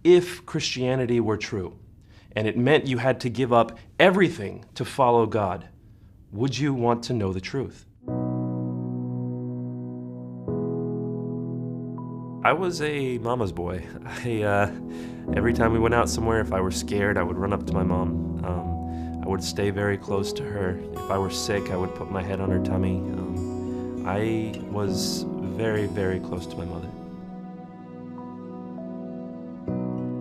if Christianity were true, and it meant you had to give up everything to follow God, would you want to know the truth? I was a mama's boy. Every time we went out somewhere, if I were scared, I would run up to my mom. I would stay very close to her. If I were sick, I would put my head on her tummy. I was very, very close to my mother.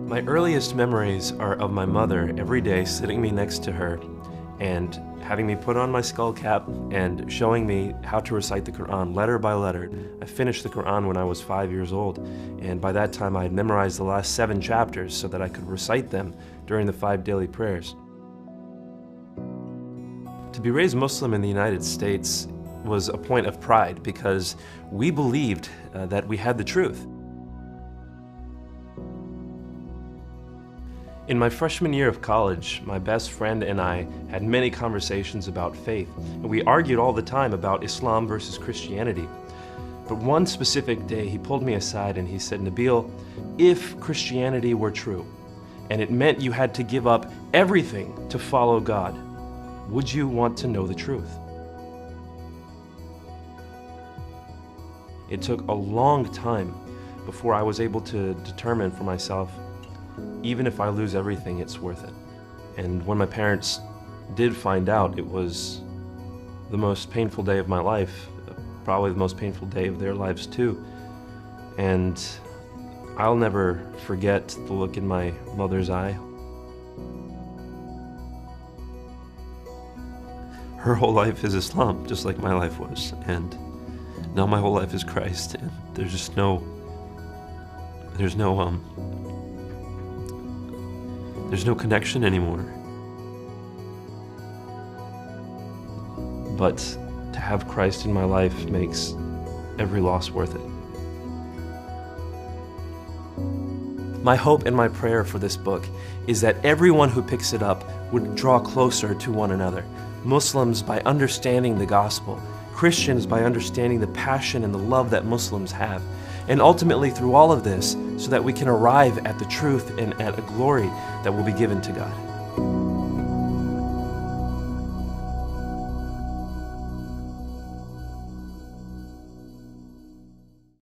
My earliest memories are of my mother every day sitting me next to her and having me put on my skull cap and showing me how to recite the Quran letter by letter. I finished the Quran when I was 5 years old, and by that time I had memorized the last 7 chapters so that I could recite them during the 5 daily prayers. To be raised Muslim in the United States was a point of pride because we believed that we had the truth. In my freshman year of college, my best friend and I had many conversations about faith, and we argued all the time about Islam versus Christianity. But one specific day, he pulled me aside and he said, "Nabeel, if Christianity were true, and it meant you had to give up everything to follow God, would you want to know the truth?" It took a long time before I was able to determine for myself, even if I lose everything, it's worth it. And when my parents did find out, it was the most painful day of my life, probably the most painful day of their lives too. And I'll never forget the look in my mother's eye. Her whole life is Islam, just like my life was, and now my whole life is Christ, and there's no connection anymore. But to have Christ in my life makes every loss worth it. My hope and my prayer for this book is that everyone who picks it up would draw closer to one another. Muslims by understanding the gospel, Christians by understanding the passion and the love that Muslims have, and ultimately through all of this, so that we can arrive at the truth and at a glory that will be given to God.